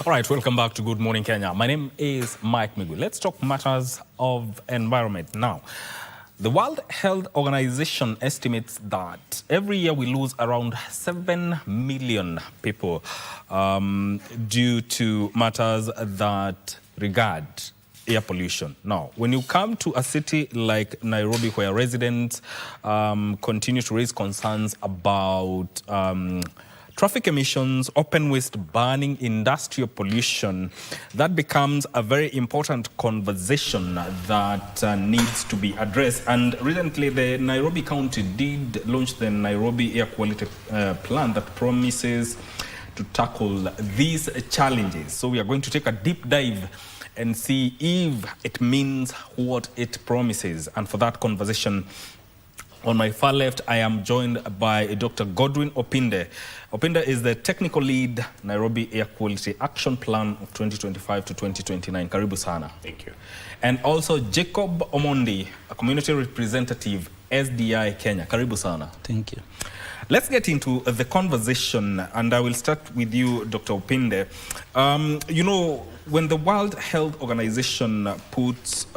All right, welcome back to Good Morning Kenya. My name is Mike Migu. Let's talk matters of environment now. The World Health Organization estimates that every year we lose around 7 million people due to matters that regard air pollution. Now, when you come to a city like Nairobi, where residents continue to raise concerns about traffic emissions, open waste burning, industrial pollution, that becomes a very important conversation that needs to be addressed. And recently, the Nairobi County did launch the Nairobi Air Quality Plan that promises to tackle these challenges. So we are going to take a deep dive and see if it means what it promises. And for that conversation, on my far left, I am joined by Dr. Godwin Opinde. Opinde is the technical lead, Nairobi Air Quality Action Plan of 2025 to 2029. Karibu sana. Thank you. And also Jacob Omondi, a community representative, SDI Kenya. Karibu sana. Thank you. Let's get into the conversation, and I will start with you, Dr. Opinde. You know, when the World Health Organization puts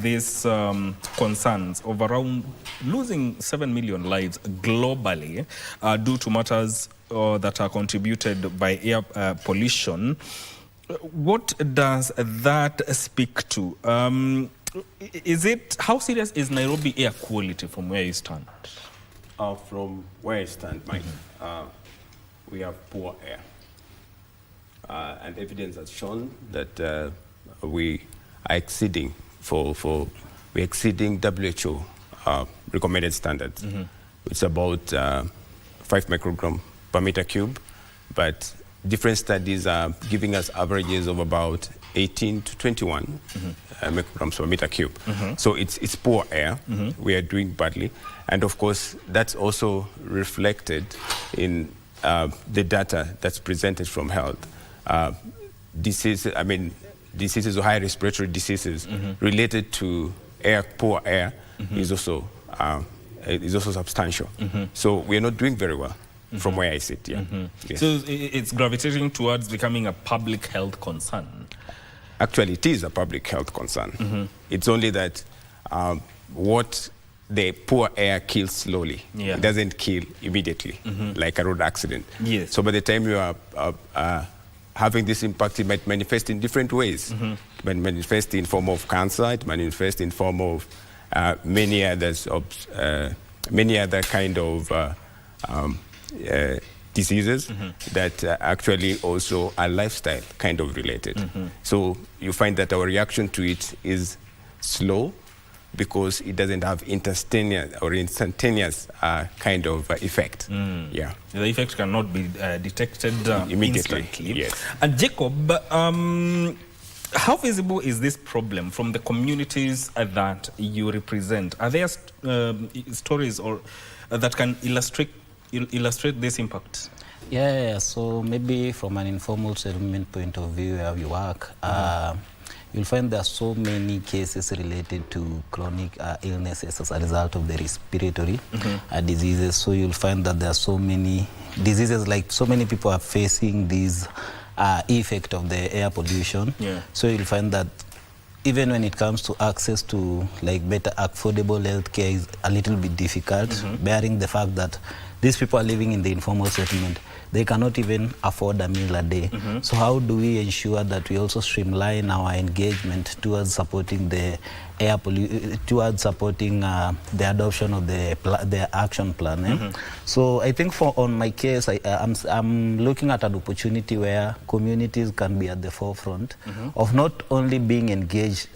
these concerns of around losing 7 million lives globally due to matters that are contributed by air pollution, what does that speak to? How serious is Nairobi air quality from where you stand? From where I stand, Mike, we have poor air. And evidence has shown that we are exceeding WHO recommended standards. It's about 5 microgram per meter cube, but different studies are giving us averages of about 18 to 21 micrograms per meter cube. So it's poor air. We are doing badly. And of course, that's also reflected in the data that's presented from health. Diseases or high respiratory diseases related to poor air is also substantial. So we are not doing very well from where I sit. Yeah. Yes. So it's gravitating towards becoming a public health concern. Actually, it is a public health concern. It's only that what the poor air kills slowly. It doesn't kill immediately, like a road accident. Yes. So by the time you are having this impact, it might manifest in different ways. It might manifest in form of cancer. It might manifest in form of many other kind of diseases that actually also are lifestyle kind of related. So you find that our reaction to it is slow because it doesn't have instantaneous kind of effect. Yeah. The effect cannot be detected immediately. Instantly. Yes. And Jacob, how visible is this problem from the communities that you represent? Are there stories that can illustrate this impact? Yeah, so maybe from an informal settlement point of view where we work, you'll find there are so many cases related to chronic illnesses as a result of the respiratory diseases. So you'll find that there are so many diseases, like so many people are facing these effect of the air pollution. So you'll find that even when it comes to access to like better affordable healthcare is a little bit difficult, bearing the fact that these people are living in the informal settlement. They cannot even afford a meal a day. So how do we ensure that we also streamline our engagement towards supporting the air pollution, towards supporting the adoption of the action plan? So I think on my case, I'm looking at an opportunity where communities can be at the forefront of not only being engaged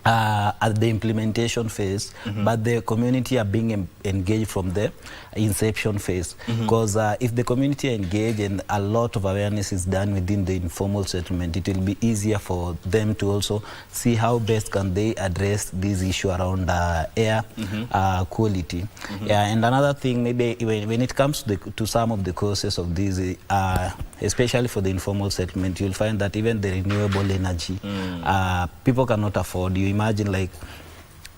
at the implementation phase, but the community are being engaged from the inception phase. Because if the community engage and a lot of awareness is done within the informal settlement, it will be easier for them to also see how best can they address this issue around air quality. And another thing, maybe when it comes to some of the causes of these, especially for the informal settlement, you'll find that even the renewable energy, people cannot afford. You imagine like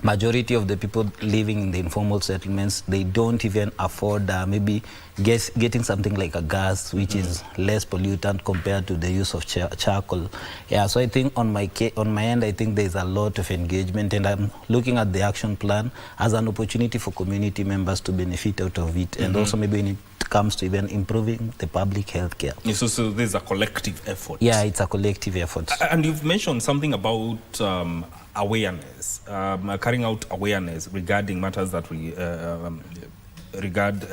majority of the people living in the informal settlements, they don't even afford maybe getting something like a gas, which is less pollutant compared to the use of charcoal. Yeah, so I think on my end, I think there's a lot of engagement, and I'm looking at the action plan as an opportunity for community members to benefit out of it, and also maybe when it comes to even improving the public health care. So there's a collective effort. Yeah, it's a collective effort. And you've mentioned something about awareness, carrying out awareness regarding matters that regard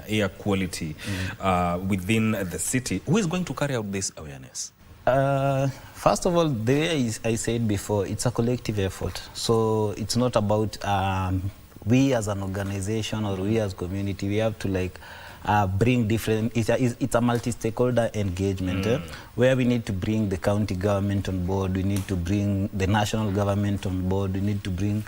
air quality within the city. Who is going to carry out this awareness? First of all, the way I said before, it's a collective effort. So it's not about we as an organization or we as community. We have to bring different, it's a multi-stakeholder engagement where we need to bring the county government on board, we need to bring the national government on board, we need to bring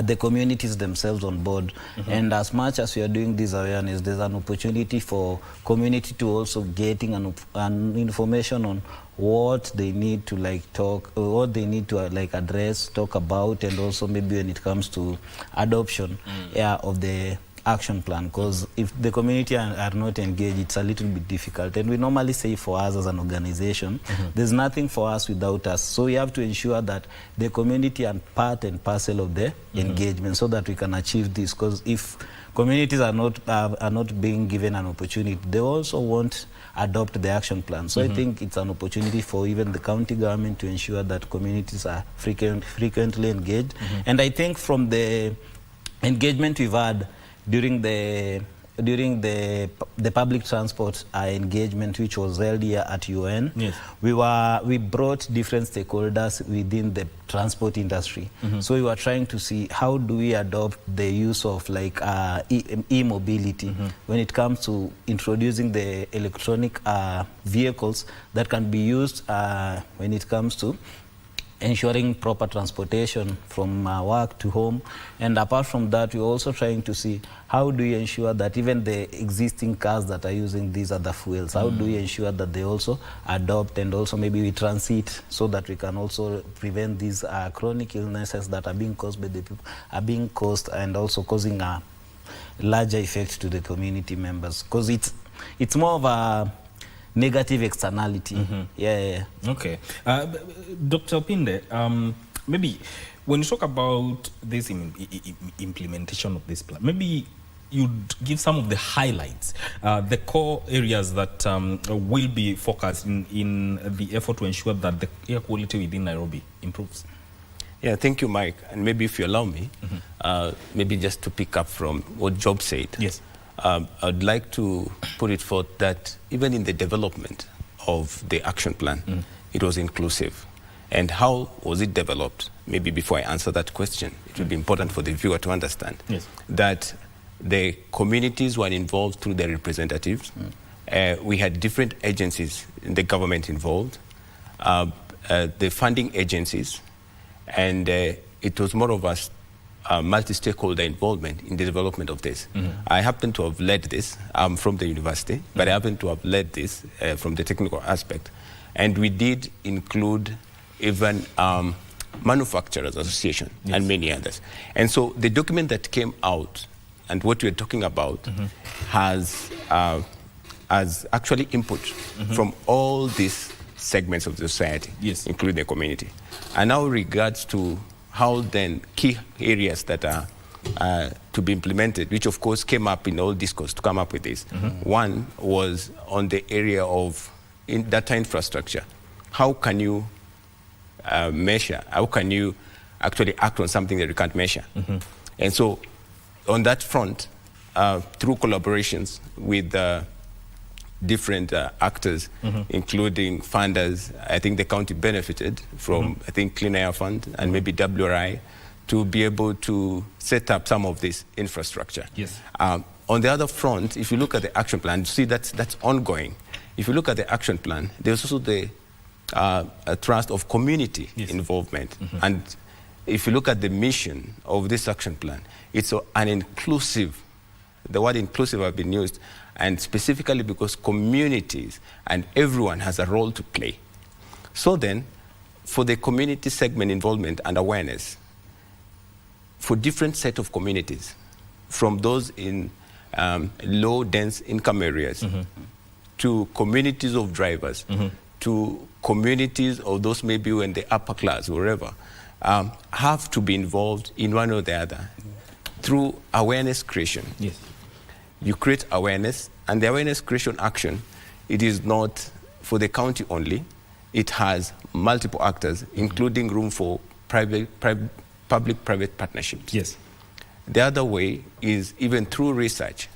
the communities themselves on board. And as much as we are doing this awareness, there's an opportunity for community to also getting an information on what they need to talk, what they need to address, talk about, and also maybe when it comes to adoption of the action plan, because if the community are not engaged, it's a little bit difficult. And we normally say for us as an organization, there's nothing for us without us. So we have to ensure that the community are part and parcel of the engagement so that we can achieve this. Because if communities are not being given an opportunity, they also won't adopt the action plan. So I think it's an opportunity for even the county government to ensure that communities are frequently engaged. And I think from the engagement we've had during the public transport engagement, which was held here at UN, we brought different stakeholders within the transport industry. So we were trying to see how do we adopt the use of e-mobility when it comes to introducing the electronic vehicles that can be used when it comes to ensuring proper transportation from work to home. And apart from that, we're also trying to see how do we ensure that even the existing cars that are using these other fuels, how do we ensure that they also adopt, and also maybe we transit so that we can also prevent these chronic illnesses that are being caused by the people, and also causing a larger effect to the community members, because it's more of a negative externality. Okay. Dr. Pinde, maybe when you talk about this implementation of this plan, maybe you'd give some of the highlights, the core areas that will be focused in the effort to ensure that the air quality within Nairobi improves. Yeah, thank you, Mike. And maybe if you allow me, maybe just to pick up from what Job said. Yes. I'd like to put it forth that even in the development of the action plan, it was inclusive. And how was it developed? Maybe before I answer that question, it would be important for the viewer to understand that the communities were involved through their representatives. We had different agencies in the government involved, the funding agencies, and it was more of a multi-stakeholder involvement in the development of this. I happen to have led this. I'm from the university, but I happen to have led this from the technical aspect. And we did include even Manufacturers Association and many others. And so the document that came out and what we're talking about has actually input from all these segments of the society, including the community. And now regards to how then key areas that are to be implemented, which of course came up in all discourse to come up with this. One was on the area of data infrastructure. How can you measure? How can you actually act on something that you can't measure? And so on that front, through collaborations with different actors, including funders. I think the county benefited from, I think, Clean Air Fund and maybe WRI to be able to set up some of this infrastructure. On the other front, if you look at the action plan, see that's ongoing. If you look at the action plan, there's also the thrust of community involvement. And if you look at the mission of this action plan, it's an inclusive, the word inclusive have been used, and specifically because communities and everyone has a role to play. So then, for the community segment involvement and awareness, for different set of communities, from those in low dense income areas to communities of drivers, to communities of those maybe in the upper class, wherever, have to be involved in one or the other through awareness creation. Yes. You create awareness, and the awareness creation action, it is not for the county only. It has multiple actors, including room for public-private partnerships. Yes. The other way is even through research.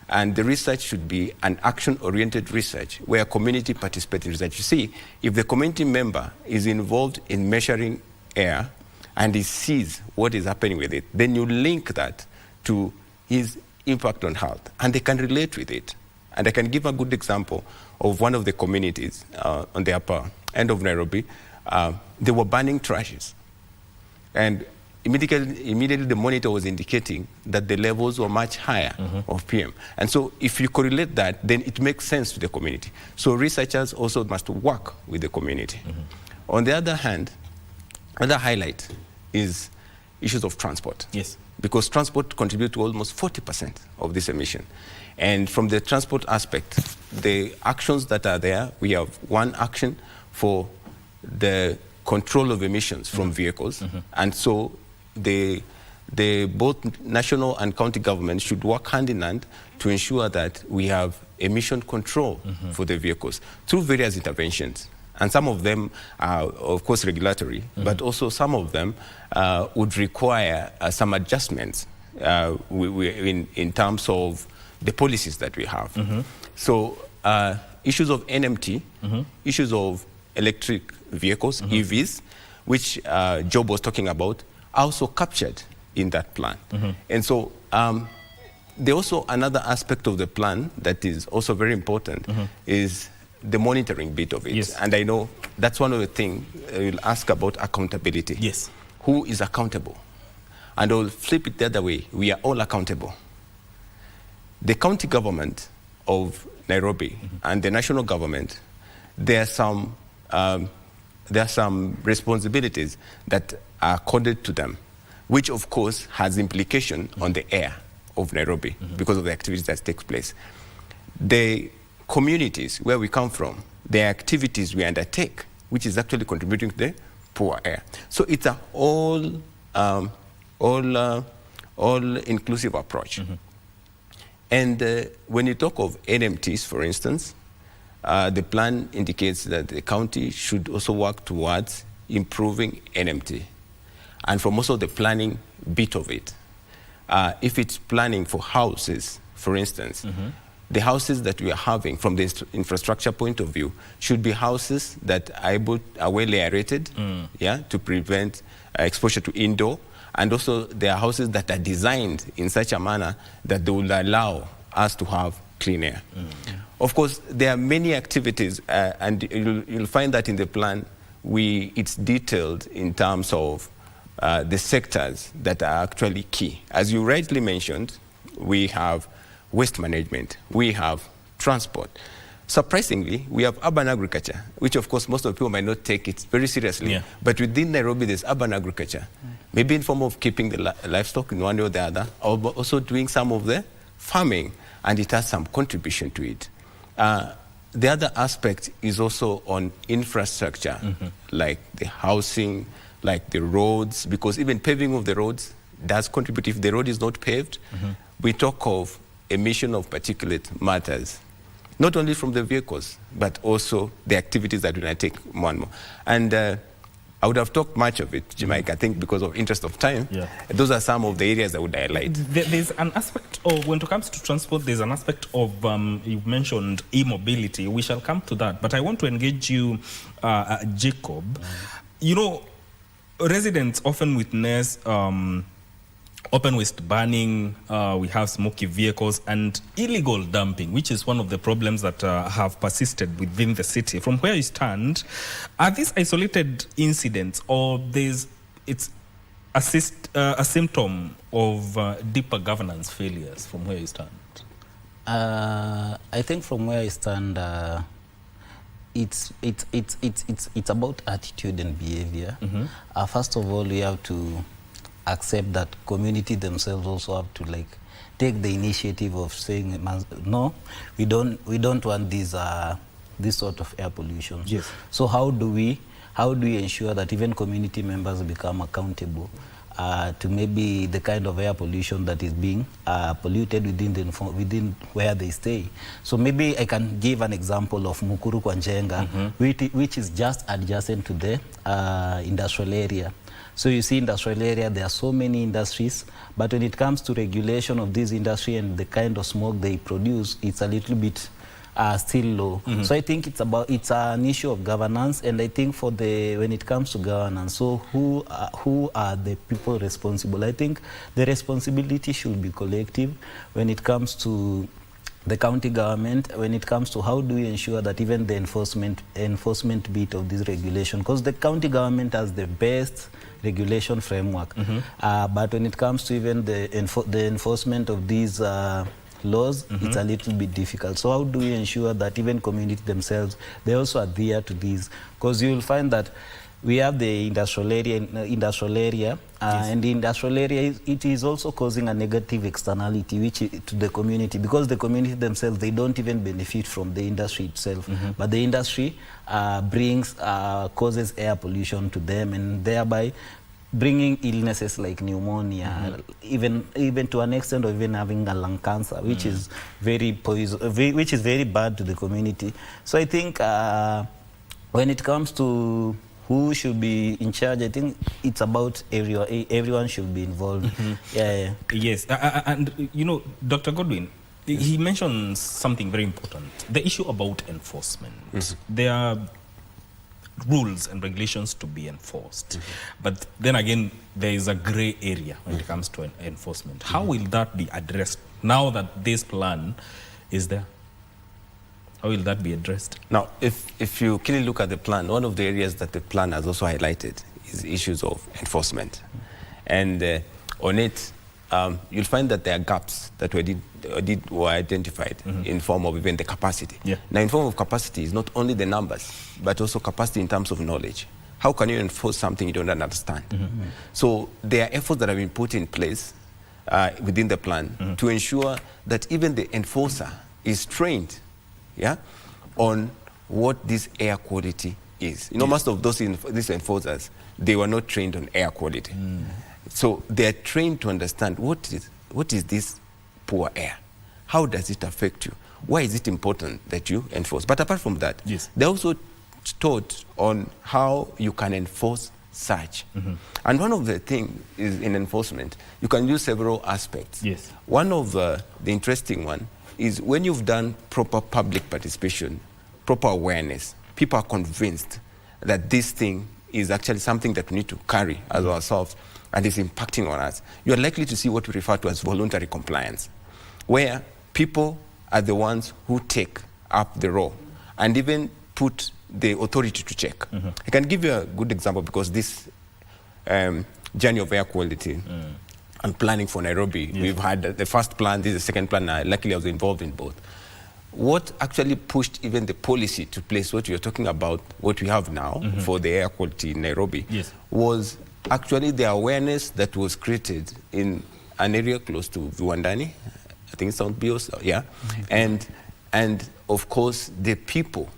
And the research should be an action-oriented research where community participating research. You see, if the community member is involved in measuring air and he sees what is happening with it, then you link that to his impact on health, and they can relate with it. And I can give a good example of one of the communities on the upper end of Nairobi. They were burning trashes. And immediately the monitor was indicating that the levels were much higher of PM. And so if you correlate that, then it makes sense to the community. So researchers also must work with the community. On the other hand, another highlight is issues of transport. Yes. Because transport contributes to almost 40% of this emission. And from the transport aspect, the actions that are there, we have one action for the control of emissions from vehicles. And so both national and county governments should work hand in hand to ensure that we have emission control for the vehicles through various interventions. And some of them are, of course, regulatory, but also some of them would require some adjustments in terms of the policies that we have. So issues of NMT, issues of electric vehicles, EVs, which Job was talking about, are also captured in that plan. And so there also another aspect of the plan that is also very important is the monitoring bit of it. Yes. And I know that's one of the things you'll ask about accountability. Yes. Who is accountable? And I'll flip it the other way. We are all accountable. The county government of Nairobi and the national government, there are some responsibilities that are accorded to them, which of course has implication on the air of Nairobi because of the activities that takes place. The communities where we come from, the activities we undertake, which is actually contributing to the poor air. So it's a all-inclusive approach. And when you talk of NMTs, for instance, the plan indicates that the county should also work towards improving NMT. And for most of the planning bit of it, if it's planning for houses, for instance, the houses that we are having from the infrastructure point of view should be houses that are well aerated, to prevent exposure to indoor. And also there are houses that are designed in such a manner that they will allow us to have clean air. Of course, there are many activities, and you'll find that in the plan, it's detailed in terms of the sectors that are actually key. As you rightly mentioned, we have waste management, we have transport. Surprisingly, we have urban agriculture, which of course most of the people might not take it very seriously. But within Nairobi, there's urban agriculture, maybe in form of keeping the livestock in one way or the other, or also doing some of the farming, and it has some contribution to it. The other aspect is also on infrastructure, like the housing, like the roads, because even paving of the roads does contribute. If the road is not paved, we talk of emission of particulate matters, not only from the vehicles, but also the activities that we take more and more. And I would have talked much of it, Jamaica, I think because of interest of time. Those are some of the areas I would highlight. There's an aspect of, when it comes to transport, there's an aspect of, you mentioned e-mobility. We shall come to that. But I want to engage you, Jacob. You know, residents often witness open waste burning, we have smoky vehicles and illegal dumping, which is one of the problems that have persisted within the city. From where you stand, are these isolated incidents, or it's a symptom of deeper governance failures from where you stand? I think from where I stand, it's about attitude and behavior. First of all, we have to accept that community themselves also have to like take the initiative of saying, no, we don't want this sort of air pollution. Yes. So how do we ensure that even community members become accountable to maybe the kind of air pollution that is being polluted within where they stay? So maybe I can give an example of Mukuru kwa Njenga, which is just adjacent to the industrial area. So you see, industrial area, there are so many industries, but when it comes to regulation of this industry and the kind of smoke they produce, it's a little bit still low. So I think it's an issue of governance, and I think when it comes to governance, so who are the people responsible? I think the responsibility should be collective when it comes to the county government, when it comes to how do we ensure that even the enforcement bit of this regulation, because the county government has the best regulation framework, but when it comes to even the enforcement of these laws, it's a little bit difficult. So how do we ensure that even community themselves, they also adhere to these? Because you will find that we have the industrial area, and the industrial area, it is also causing a negative externality to the community, because the community themselves, they don't even benefit from the industry itself, but the industry causes air pollution to them, and thereby bringing illnesses like pneumonia, even to an extent of even having a lung cancer, which is very bad to the community. So I think when it comes to who should be in charge, I think it's about everyone should be involved. Yes, and you know, Dr. Godwin, he mentions something very important, the issue about enforcement. There are rules and regulations to be enforced, but then again, there is a gray area when it comes to enforcement. How will that be addressed now that this plan is there? How will that be addressed? Now, if you clearly look at the plan, one of the areas that the plan has also highlighted is issues of enforcement. And on it, you'll find that there are gaps that were identified in form of even the capacity. Now, in form of capacity is not only the numbers, but also capacity in terms of knowledge. How can you enforce something you don't understand? So there are efforts that have been put in place within the plan to ensure that even the enforcer is trained on what this air quality is. You know, most of these enforcers, they were not trained on air quality. So they're trained to understand what is this poor air? How does it affect you? Why is it important that you enforce? But apart from that, they're also taught on how you can enforce such. And one of the things is in enforcement, you can use several aspects. One of the interesting one is when you've done proper public participation, proper awareness, people are convinced that this thing is actually something that we need to carry as ourselves and is impacting on us. You are likely to see what we refer to as voluntary compliance, where people are the ones who take up the role and even put the authority to check. I can give you a good example, because this journey of air quality and planning for Nairobi, we've had the first plan, this is the second plan. Luckily, I was involved in both. What actually pushed even the policy to place what you're talking about, what we have now for the air quality in Nairobi, was actually the awareness that was created in an area close to Viwandani, I think it's South Bios, and of course the people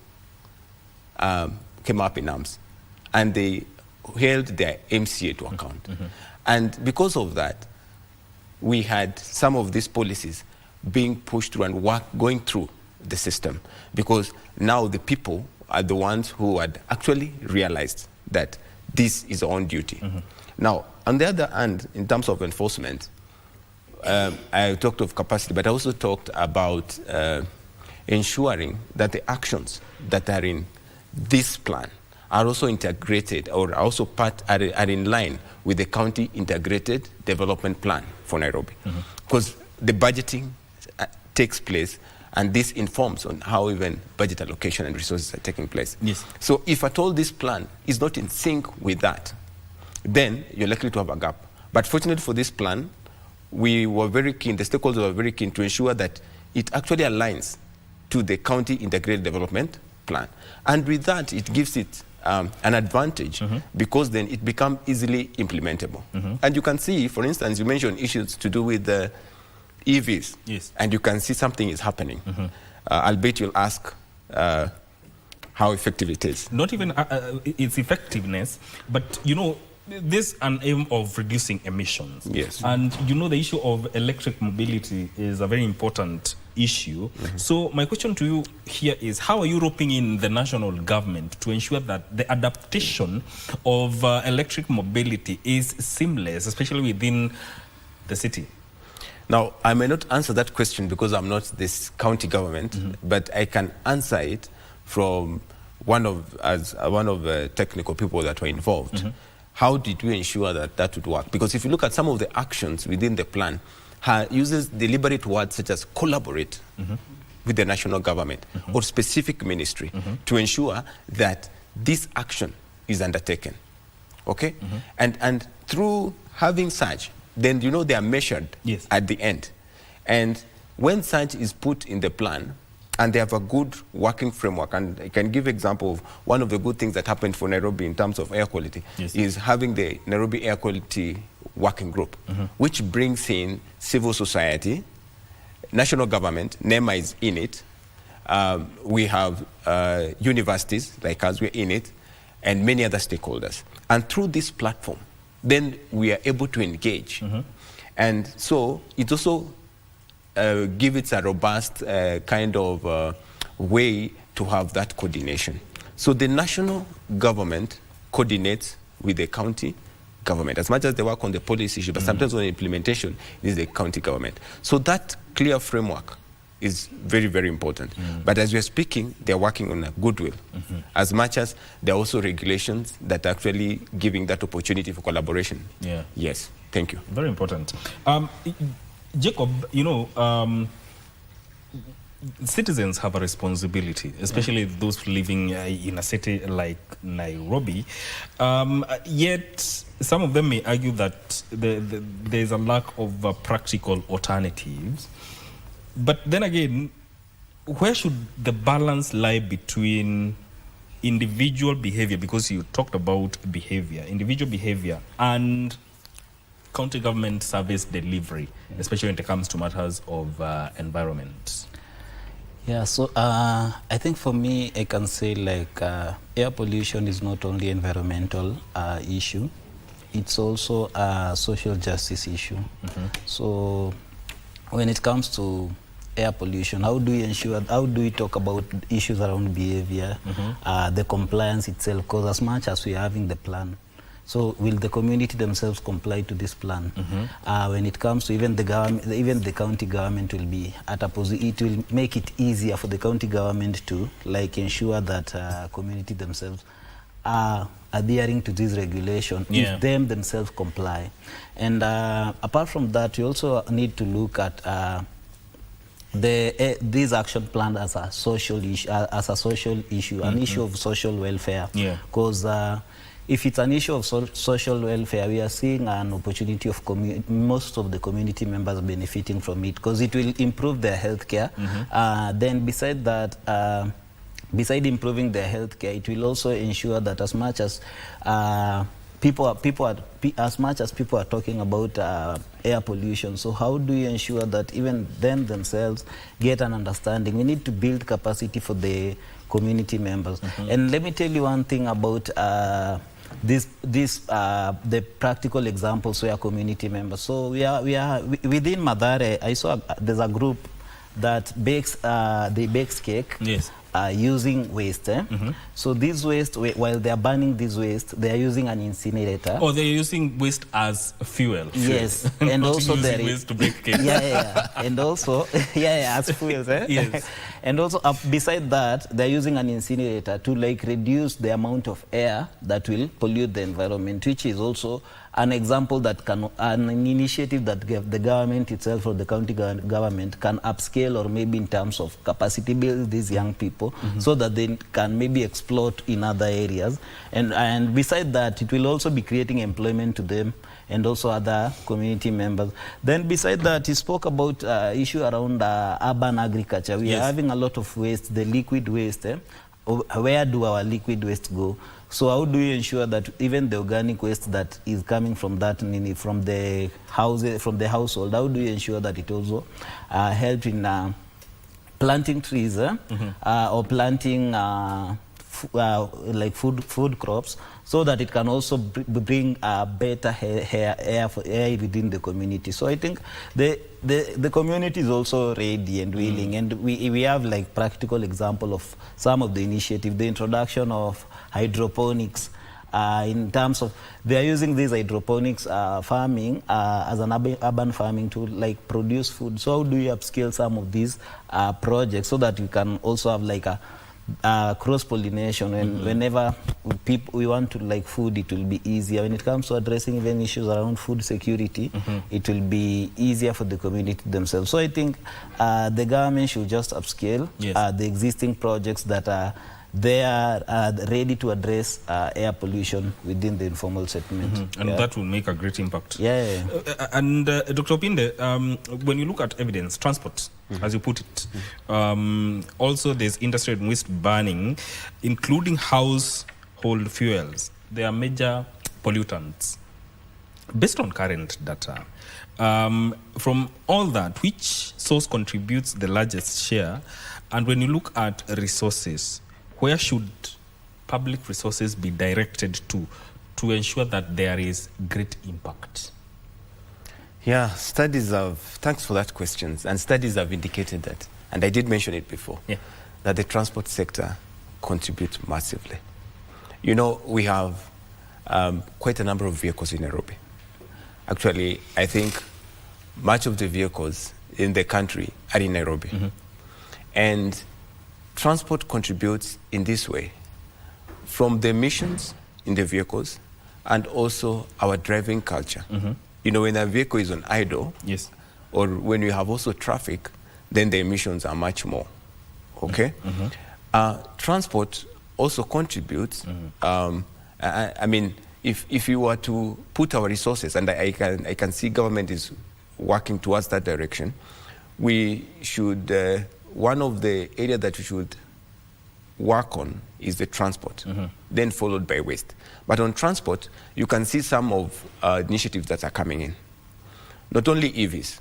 came up in arms and they held their MCA to account. And because of that, we had some of these policies being pushed through and going through the system, because now the people are the ones who had actually realized that this is on duty. Now, on the other hand, in terms of enforcement, I talked of capacity, but I also talked about ensuring that the actions that are in this plan are also integrated, or are also are in line with the county integrated development plan for Nairobi. Because the budgeting takes place, and this informs on how even budget allocation and resources are taking place. So if at all this plan is not in sync with that, then you're likely to have a gap. But fortunately for this plan, we were very keen, the stakeholders were very keen to ensure that it actually aligns to the county integrated development plan. And with that, it gives it an advantage because then it becomes easily implementable. And you can see, for instance, you mentioned issues to do with the EVs. Yes. And you can see something is happening. I'll bet you'll ask how effective it is. Not even its effectiveness, but there's an aim of reducing emissions. Yes. And the issue of electric mobility is a very important issue. So my question to you here is, how are you roping in the national government to ensure that the adaptation of electric mobility is seamless, especially within the city? Now, I may not answer that question because I'm not this county government, but I can answer it from one of the technical people that were involved. How did we ensure that that would work? Because if you look at some of the actions within the plan, uses deliberate words such as collaborate with the national government or specific ministry to ensure that this action is undertaken. Okay? And through having such, then they are measured at the end. And when such is put in the plan, and they have a good working framework, and I can give example of one of the good things that happened for Nairobi in terms of air quality is having the Nairobi Air Quality Working Group, which brings in civil society, national government, NEMA is in it, we have universities like us, we're in it, and many other stakeholders. And through this platform, then we are able to engage. And so it also give it a robust kind of way to have that coordination. So the national government coordinates with the county government, as much as they work on the policy issue, but sometimes on the implementation is the county government. So that clear framework is very, very important. But as we're speaking, they're working on a goodwill, as much as there are also regulations that are actually giving that opportunity for collaboration. Yeah. Yes, thank you. Very important. Jacob, citizens have a responsibility, especially those living in a city like Nairobi. Yet, some of them may argue that there is a lack of practical alternatives. But then again, where should the balance lie between individual behavior, because you talked about behavior, individual behavior, and county government service delivery, especially when it comes to matters of environment? Yeah, so I think for me, I can say like air pollution is not only environmental issue, it's also a social justice issue. So when it comes to air pollution, how do we talk about issues around behavior, the compliance itself, because as much as we are having the plan, so will the community themselves comply to this plan? When it comes to even the government, even the county government will be at a position, it will make it easier for the county government to ensure that community themselves are adhering to this regulation if them themselves comply. And apart from that, you also need to look at this action plan as a social issue, an issue of social welfare. Because if it's an issue of social welfare, we are seeing an opportunity of most of the community members benefiting from it, because it will improve their health care. Then beside that, beside improving their health care, it will also ensure that as much as people are talking about air pollution, so how do you ensure that even them themselves get an understanding? We need to build capacity for the community members. And let me tell you one thing about the practical examples where community members. So we are within Mathare. I saw there's a group that bakes cake. Using waste. So this waste, while they are burning this waste, they are using an incinerator. Oh, they are using waste as fuel. Yes, and also there is waste to bake cake. And also as fuels. Yes. And also beside that, they are using an incinerator to reduce the amount of air that will pollute the environment, which is also an example that an initiative that the government itself or the county government can upscale, or maybe in terms of capacity build these young people so that they can maybe exploit in other areas. And beside that, it will also be creating employment to them and also other community members. Then beside that, he spoke about issue around urban agriculture. We are having a lot of waste, the liquid waste. where do our liquid waste go? So how do you ensure that even the organic waste that is coming from that from the household, how do you ensure that it also helps in planting trees or planting like food crops, so that it can also bring better air within the community. So I think the community is also ready and willing, and we have like practical example of some of the initiative, the introduction of hydroponics. In terms of they are using this hydroponics farming as an urban farming to like produce food. So how do you upscale some of these projects so that you can also have like a cross-pollination, and whenever we want to like food, it will be easier. When it comes to addressing even issues around food security, it will be easier for the community themselves. So I think the government should just upscale the existing projects that are ready to address air pollution within the informal settlement. And that will make a great impact. And Dr. Opinde, when you look at evidence, transport, as you put it, also there's industry and waste burning, including household fuels. They are major pollutants. Based on current data, from all that, which source contributes the largest share? And when you look at resources, where should public resources be directed to ensure that there is great impact? Yeah, thanks for that question. And studies have indicated that, and I did mention it before, that the transport sector contributes massively. You know, we have quite a number of vehicles in Nairobi. Actually, I think much of the vehicles in the country are in Nairobi. And transport contributes in this way, from the emissions in the vehicles and also our driving culture. You know, when a vehicle is on idle, or when you have also traffic, then the emissions are much more, okay? Transport also contributes, I mean, if you were to put our resources, and I can see government is working towards that direction, we should, one of the areas that we should work on is the transport, then followed by waste. But on transport, you can see some of initiatives that are coming in. Not only EVs,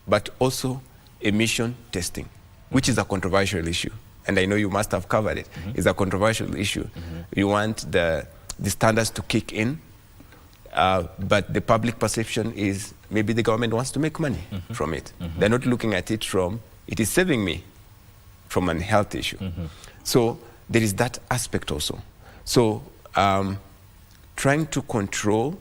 but also emission testing, which is a controversial issue. And I know you must have covered it. It's a controversial issue. You want the standards to kick in, but the public perception is maybe the government wants to make money from it. They're not looking at it from, it is saving me from a health issue. So there is that aspect also. So trying to control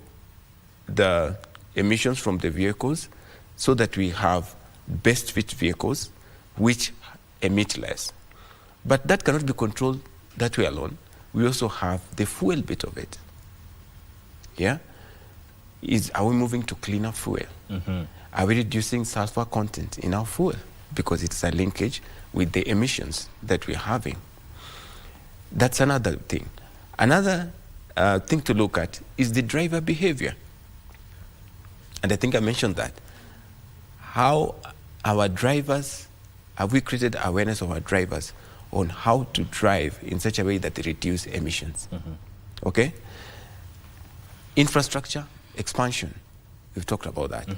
the emissions from the vehicles so that we have best fit vehicles which emit less. But that cannot be controlled that way alone. We also have the fuel bit of it. Yeah? Are we moving to cleaner fuel? Are we reducing sulfur content in our fuel? Because it's a linkage with the emissions that we're having. That's another thing. Another thing to look at is the driver behavior. And I think I mentioned that. How our drivers, have we created awareness of our drivers on how to drive in such a way that they reduce emissions? Okay? Infrastructure expansion, we've talked about that.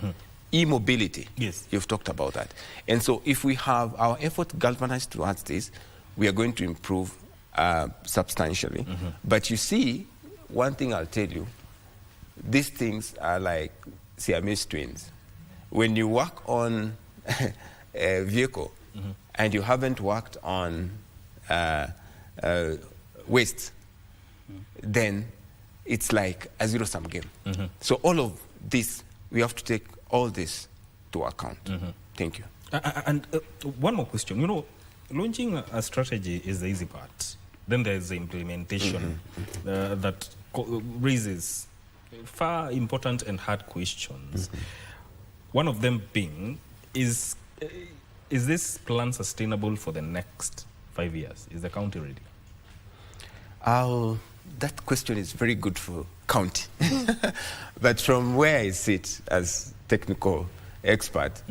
E-mobility, you've talked about that. And so if we have our effort galvanized towards this, we are going to improve substantially. But you see, one thing I'll tell you, these things are like Siamese twins. When you work on a vehicle and you haven't worked on waste, then it's like a zero-sum game. So all of this, we have to take all this to account. Thank you. And one more question. You know, launching a strategy is the easy part. Then there's the implementation that raises far important and hard questions. One of them being, is this plan sustainable for the next 5 years? Is the county ready? That question is very good for county. But from where I sit as technical expert,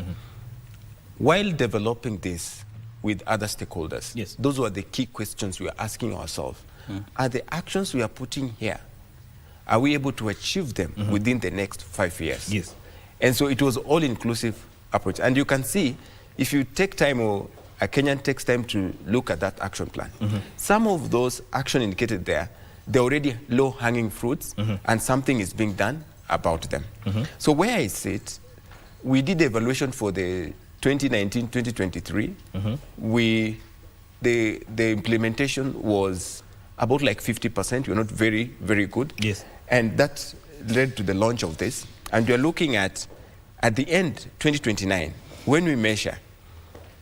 while developing this, with other stakeholders. Yes. Those were the key questions we are asking ourselves. Are the actions we are putting here, are we able to achieve them within the next 5 years? Yes. And so it was all-inclusive approach. And you can see, if you take time, or a Kenyan takes time to look at that action plan, some of those action indicated there, they're already low-hanging fruits, and something is being done about them. So where I sit, we did the evaluation for the 2019-2023. The implementation was about like 50%. We're not very, very good. Yes. And that led to the launch of this. And we're looking at the end, 2029, when we measure,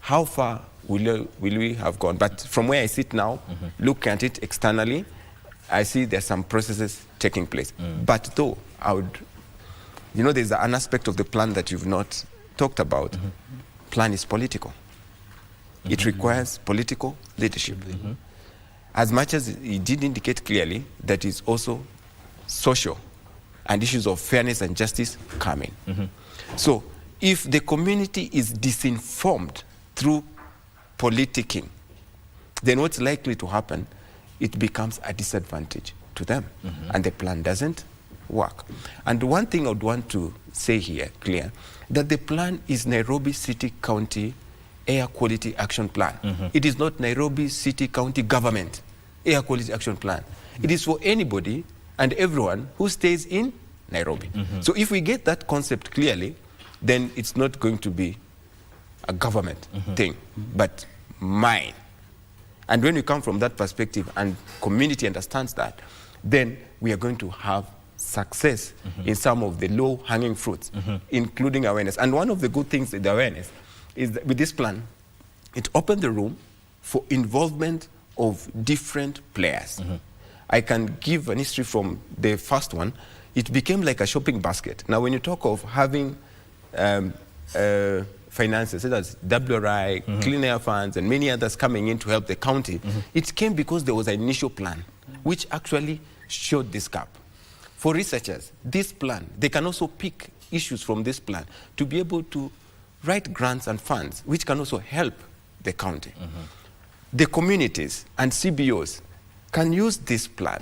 how far will we have gone? But from where I sit now, look at it externally, I see there's some processes taking place. But though, there's an aspect of the plan that you've not talked about. Plan is political. It requires political leadership. As much as it did indicate clearly that it's also social and issues of fairness and justice come in. So if the community is disinformed through politicking, then what's likely to happen, it becomes a disadvantage to them, and the plan doesn't work. And one thing I would want to say here, clear, that the plan is Nairobi City County Air Quality Action Plan. It is not Nairobi City County Government Air Quality Action Plan. It is for anybody and everyone who stays in Nairobi. So if we get that concept clearly, then it's not going to be a government thing, but mine. And when we come from that perspective and community understands that, then we are going to have success in some of the low-hanging fruits, including awareness. And one of the good things with the awareness is that with this plan, it opened the room for involvement of different players. I can give an history from the first one. It became like a shopping basket. Now, when you talk of having finances, such as WRI, Clean Air Funds, and many others coming in to help the county, it came because there was an initial plan, which actually showed this gap. For researchers, this plan, they can also pick issues from this plan to be able to write grants and funds, which can also help the county. The communities and CBOs can use this plan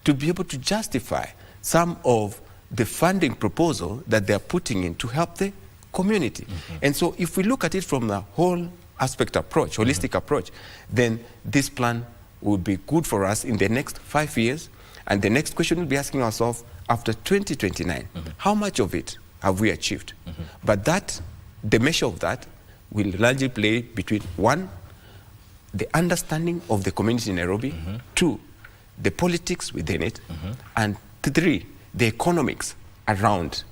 to be able to justify some of the funding proposal that they're putting in to help the community. And so if we look at it from the whole aspect approach, holistic approach, then this plan will be good for us in the next 5 years. And the next question we'll be asking ourselves, after 2029, how much of it have we achieved? But that, the measure of that will largely play between, one, the understanding of the community in Nairobi, two, the politics within it, and three, the economics around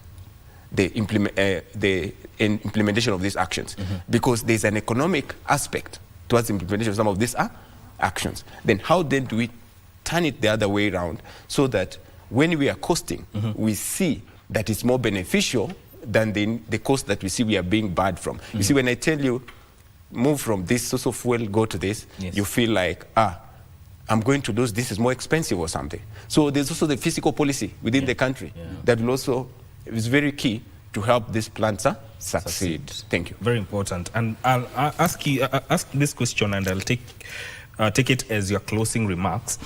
the implementation of these actions. Because there's an economic aspect towards the implementation of some of these actions. Then how then do we turn it the other way around so that when we are costing, we see that it's more beneficial than the cost that we see we are being barred from. You see, when I tell you, move from this source of fuel, go to this, you feel like, I'm going to lose, this is more expensive or something. So there's also the fiscal policy within the country that will also, is very key to help this plan succeed. Thank you. Very important. And I'll ask this question, and I'll take it as your closing remarks.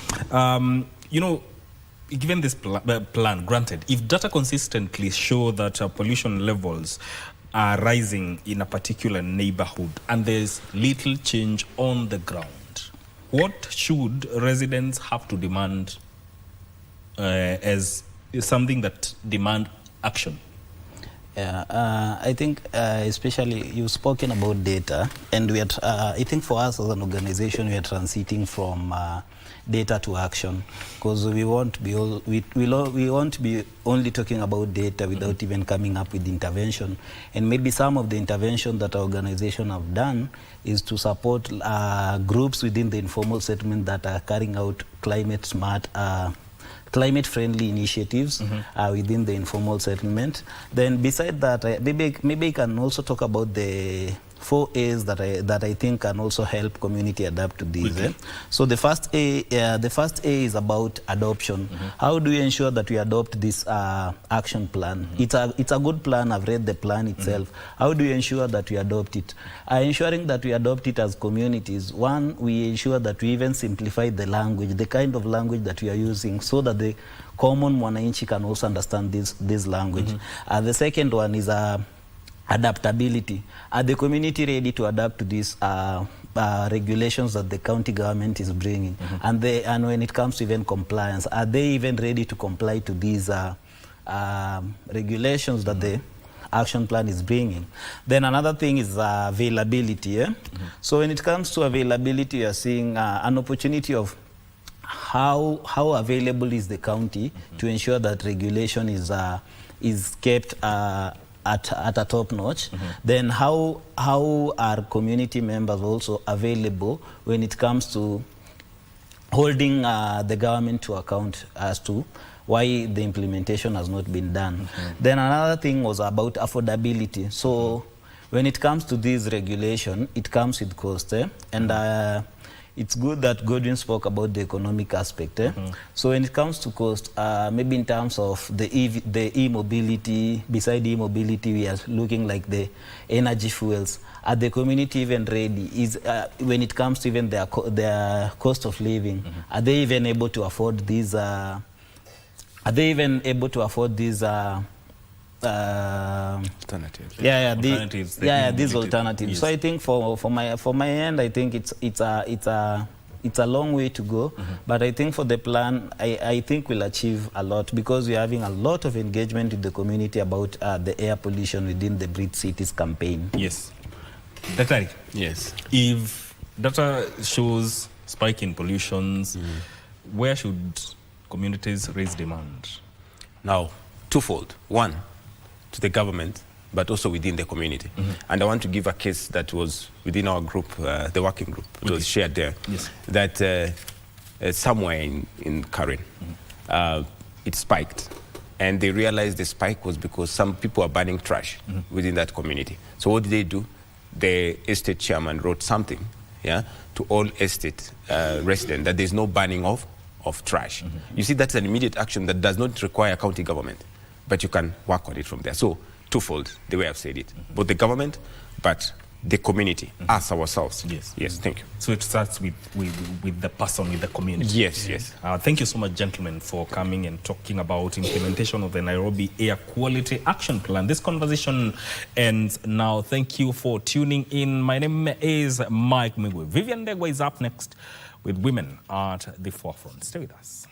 Given this plan, granted, if data consistently show that pollution levels are rising in a particular neighborhood and there's little change on the ground, what should residents have to demand as something that demand action? I think especially you've spoken about data, and we are I think for us as an organization, we are transiting from data to action, because we won't be only talking about data without even coming up with intervention. And maybe some of the intervention that our organization have done is to support groups within the informal settlement that are carrying out climate smart climate-friendly initiatives within the informal settlement. Then beside that, maybe I can also talk about the 4 A's that I think can also help community adapt to this. So the first A is about adoption. How do we ensure that we adopt this action plan? It's a good plan. I've read the plan itself. How do we ensure that we adopt it? Ensuring that we adopt it as communities. One, we ensure that we even simplify the language, the kind of language that we are using, so that the common mwananchi can also understand this language. The second one is adaptability. Are the community ready to adapt to these regulations that the county government is bringing? And when it comes to even compliance, are they even ready to comply to these regulations that the action plan is bringing? Then another thing is availability. So when it comes to availability, you are seeing an opportunity of how available is the county to ensure that regulation is kept at a top notch. Then how are community members also available when it comes to holding the government to account as to why the implementation has not been done. Then another thing was about affordability. So when it comes to this regulation, it comes with cost. And it's good that Godwin spoke about the economic aspect. So when it comes to cost, maybe in terms of the e-mobility, beside e-mobility, we are looking like the energy fuels. Are the community even ready? When it comes to even their cost of living, are they even able to afford these? Are they even able to afford these? Alternatives. These alternatives. Yes. So I think for my end, I think it's a long way to go. But I think for the plan, I think we'll achieve a lot, because we're having a lot of engagement with the community about the air pollution within the Breathe Cities campaign. Yes. Daktari. Yes. If data shows spike in pollutions, where should communities raise demand? Now, twofold. One, to the government, but also within the community. And I want to give a case that was within our group, the working group. It was shared there. Yes. That somewhere in Karen, it spiked. And they realized the spike was because some people are burning trash within that community. So what did they do? The estate chairman wrote something to all estate residents that there's no burning of trash. You see, that's an immediate action that does not require county government, but you can work on it from there. So twofold, the way I've said it. Both the government, but the community, us ourselves. Yes. Yes, thank you. So it starts with the person, with the community. Yes, yes. Thank you so much, gentlemen, for coming and talking about implementation of the Nairobi Air Quality Action Plan. This conversation ends now. Thank you for tuning in. My name is Mike Migwe. Vivian Degwa is up next with Women at the Forefront. Stay with us.